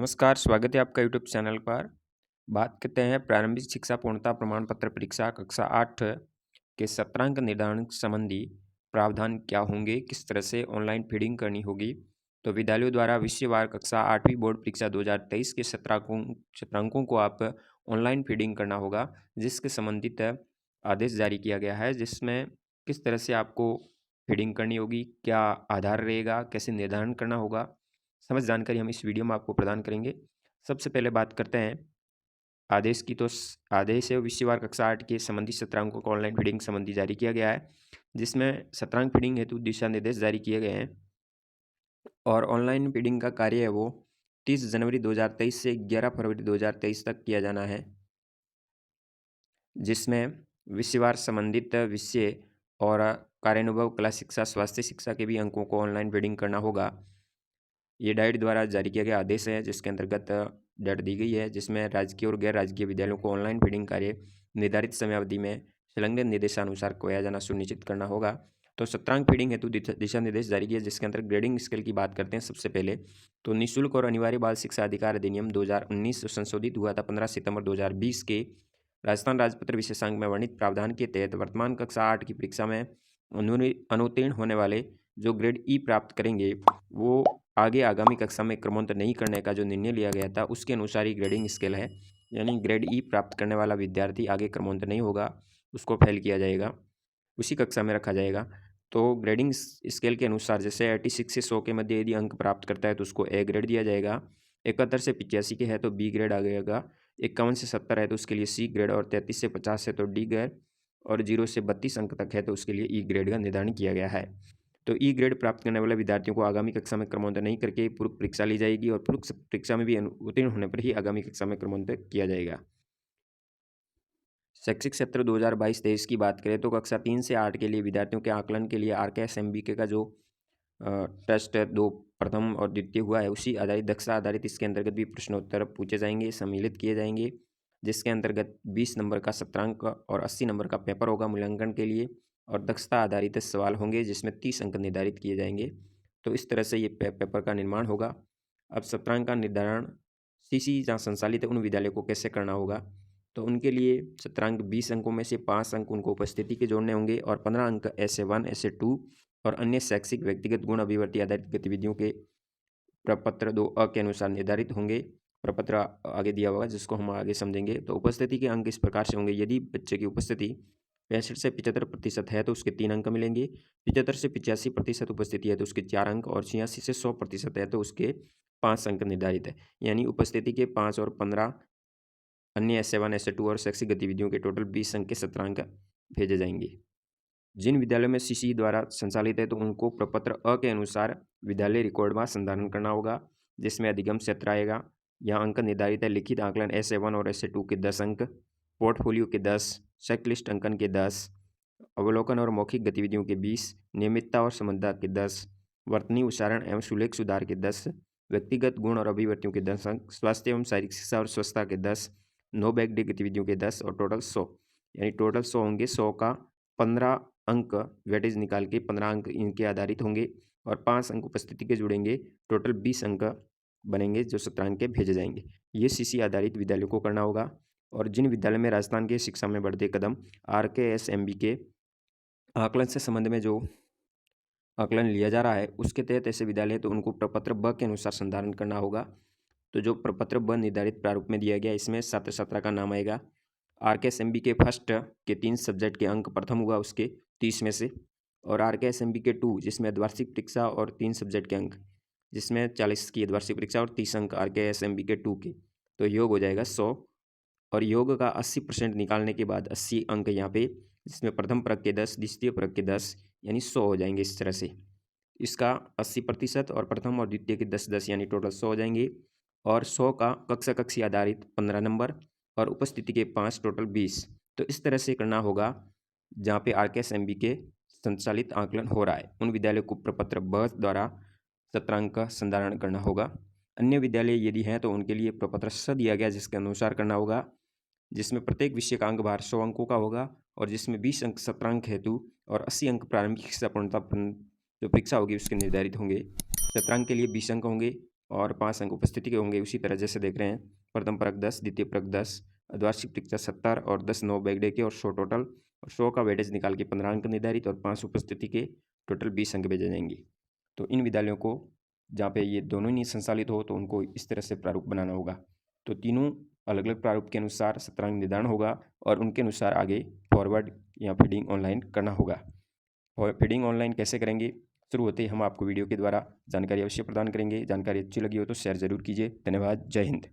नमस्कार, स्वागत है आपका यूट्यूब चैनल पर। बात करते हैं प्रारंभिक शिक्षा पूर्णता प्रमाण पत्र परीक्षा कक्षा 8 के सत्रांक निर्धारण संबंधी प्रावधान क्या होंगे, किस तरह से ऑनलाइन फीडिंग करनी होगी। तो विद्यालयों द्वारा विषयवार कक्षा 8वीं बोर्ड परीक्षा 2023 के सत्रांकों को आप ऑनलाइन फीडिंग करना होगा, जिसके संबंधित आदेश जारी किया गया है, जिसमें किस तरह से आपको फीडिंग करनी होगी, क्या आधार रहेगा, कैसे निर्धारण करना होगा, समस्त जानकारी हम इस वीडियो में आपको प्रदान करेंगे। सबसे पहले बात करते हैं आदेश की। तो आदेश है विषयवार कक्षा 8 के संबंधित सत्रांकों को ऑनलाइन फीडिंग संबंधी जारी किया गया है, जिसमें सत्रांक फीडिंग हेतु दिशा निर्देश जारी किए गए हैं। और ऑनलाइन फीडिंग का कार्य है वो 30 जनवरी 2023 से 11 फरवरी 2023 तक किया जाना है, जिसमें विषयवार संबंधित विषय और कार्यानुभव, कला शिक्षा, स्वास्थ्य शिक्षा के भी अंकों को ऑनलाइन फीडिंग करना होगा। ये डाइट द्वारा जारी किया गया आदेश है, जिसके अंतर्गत डेट दी गई है, जिसमें राजकीय और गैर राजकीय विद्यालयों को ऑनलाइन फीडिंग कार्य निर्धारित समयावधि में संलग्न निर्देशानुसार किया जाना सुनिश्चित करना होगा। तो सत्रांक फीडिंग हेतु दिशा निर्देश जारी किए, जिसके अंतर्गत ग्रेडिंग स्केल की बात करते हैं। सबसे पहले तो निःशुल्क और अनिवार्य बाल शिक्षा अधिकार अधिनियम 2019 संशोधित हुआ था 15 सितंबर 2020 के राजस्थान राजपत्र विशेषांक में वर्णित प्रावधान के तहत वर्तमान कक्षा 8 की परीक्षा में अनुत्तीर्ण होने वाले जो ग्रेड ई प्राप्त करेंगे, वो आगे आगामी कक्षा में क्रमोन्नत नहीं करने का जो निर्णय लिया गया था, उसके अनुसार ही ग्रेडिंग स्केल है। यानी ग्रेड ई प्राप्त करने वाला विद्यार्थी आगे क्रमोन्नत नहीं होगा, उसको फेल किया जाएगा, उसी कक्षा में रखा जाएगा। तो ग्रेडिंग स्केल के अनुसार जैसे 86 से 100 के मध्य यदि अंक प्राप्त करता है तो उसको ए ग्रेड दिया जाएगा। 71 से 85 के है तो बी ग्रेड आ जाएगा। 51 से 70 है तो उसके लिए सी ग्रेड, और 33 से 50 है तो डी ग्रेड, और 0 से 32 अंक तक है तो उसके लिए ई ग्रेड का निर्धारण किया गया है। तो ई ग्रेड प्राप्त करने वाले विद्यार्थियों को आगामी कक्षा में क्रमोन्नत नहीं करके पूर्व परीक्षा ली जाएगी, और पूर्व परीक्षा में भी उत्तीर्ण होने पर ही आगामी कक्षा में क्रमोन्नत किया जाएगा। शैक्षिक सत्र 2022-23 की बात करें तो कक्षा 3 से 8 के लिए विद्यार्थियों के आकलन के लिए RKSMBK का जो टेस्ट 2 प्रथम और द्वितीय हुआ है, उसी आधारित दक्षता आधारित इसके अंतर्गत भी प्रश्नोत्तर पूछे जाएंगे, सम्मिलित किए जाएंगे, जिसके अंतर्गत 20 नंबर का सत्रांक और 80 नंबर का पेपर होगा मूल्यांकन के लिए, और दक्षता आधारित सवाल होंगे जिसमें 30 अंक निर्धारित किए जाएंगे। तो इस तरह से ये पेपर का निर्माण होगा। अब सत्रांक का निर्धारण CC जहाँ संचालित है उन विद्यालयों को कैसे करना होगा, तो उनके लिए सत्रांक 20 अंकों में से 5 अंक उनको उपस्थिति के जोड़ने होंगे, और 15 अंक SA1 SA2 और अन्य शैक्षिक व्यक्तिगत गुण अभिवृत्ति आधारित गतिविधियों के प्रपत्र 2A के अनुसार निर्धारित होंगे। प्रपत्र आगे दिया होगा जिसको हम आगे समझेंगे। तो उपस्थिति के अंक इस प्रकार से होंगे। यदि बच्चे की उपस्थिति 65 से 75% है तो उसके 3 अंक मिलेंगे। 75 से 85% उपस्थिति है तो उसके 4 अंक, और 86 से 100% है तो उसके 5 अंक निर्धारित है। यानी उपस्थिति के 5 और 15 अन्य SA1 SA2 और शैक्षिक गतिविधियों के टोटल 20 अंक के सत्रांक भेजे जाएंगे। जिन विद्यालयों में CC द्वारा संचालित है तो उनको प्रपत्र अ के अनुसार विद्यालय रिकॉर्ड में संधारण करना होगा, जिसमें अधिगम क्षेत्र आएगा। यहाँ अंक निर्धारित है। लिखित आकलन SA1 और SA2 के 10 अंक, पोर्टफोलियो के 10, चेकलिस्ट अंकन के 10, अवलोकन और मौखिक गतिविधियों के 20, नियमितता और समझता के 10, वर्तनी उच्चारण एवं सुलेख सुधार के 10, व्यक्तिगत गुण और अभिवृत्तियों के 10 अंक, स्वास्थ्य एवं शारीरिक शिक्षा और स्वच्छता के 10, नो बैक डे गतिविधियों के 10, और टोटल 100। यानी टोटल 100 होंगे। 100 का 15 अंक वेटेज निकाल के 15 अंक इनके आधारित होंगे, और 5 अंक उपस्थिति के जुड़ेंगे। टोटल 20 अंक बनेंगे जो सत्रांक के भेजे जाएंगे। ये CC आधारित विद्यालयों को करना होगा। और जिन विद्यालय में राजस्थान के शिक्षा में बढ़ते कदम RKSMBK आकलन से संबंध में जो आकलन लिया जा रहा है उसके तहत ऐसे विद्यालय तो उनको प्रपत्र ब के अनुसार संधारण करना होगा। तो जो प्रपत्र ब निर्धारित प्रारूप में दिया गया, इसमें छात्र छात्रा का नाम आएगा। RKSMBK फर्स्ट के 3 सब्जेक्ट के अंक प्रथम हुआ उसके 30 में से, और RKSMBK 2 जिसमें अर्धवार्षिक परीक्षा और 3 सब्जेक्ट के अंक, जिसमें 40 की अर्धवार्षिक परीक्षा और 30 अंक RKSMBK 2 के, तो योग हो जाएगा 100। और योग का 80% निकालने के बाद 80 अंक यहाँ पे, जिसमें प्रथम प्रग के 10, द्वितीय प्रग के 10, यानी 100 हो जाएंगे। इस तरह से इसका 80% और प्रथम और द्वितीय के 10-10 यानी टोटल 100 हो जाएंगे। और 100 का कक्षा कक्षी आधारित 15 नंबर और उपस्थिति के 5, टोटल 20। तो इस तरह से करना होगा जहाँ पे RKSMBK संचालित आकलन हो रहा है। उन विद्यालयों को प्रपत्र ब द्वारा सत्रांक का संधारण करना होगा। अन्य विद्यालय यदि हैं तो उनके लिए प्रपत्र स दिया गया जिसके अनुसार करना होगा, जिसमें प्रत्येक विषय का अंक भार 100 अंकों का होगा, और जिसमें 20 अंक सत्रांक हेतु और 80 अंक प्रारंभिक शिक्षा पूर्णता जो परीक्षा होगी उसके निर्धारित होंगे। सत्रांक के लिए 20 अंक होंगे, और 5 अंक उपस्थिति के होंगे। उसी तरह जैसे देख रहे हैं, प्रथम परक 10, द्वितीय परक 10, अर्धवार्षिक परीक्षा 70 और 10 9 बैकडे के और 100 टोटल, और 100 का वेटेज निकाल के 15 अंक निर्धारित और 5 उपस्थिति के टोटल 20 अंक भेजे जाएंगे। तो इन विद्यालयों को जहाँ पे ये दोनों नहीं संचालित हो तो उनको इस तरह से प्रारूप बनाना होगा। तो तीनों अलग अलग प्रारूप के अनुसार सत्रांक निर्धारण होगा और उनके अनुसार आगे फॉरवर्ड या फीडिंग ऑनलाइन करना होगा। और फीडिंग ऑनलाइन कैसे करेंगे, शुरू होते ही हम आपको वीडियो के द्वारा जानकारी अवश्य प्रदान करेंगे। जानकारी अच्छी लगी हो तो शेयर जरूर कीजिए। धन्यवाद। जय हिंद।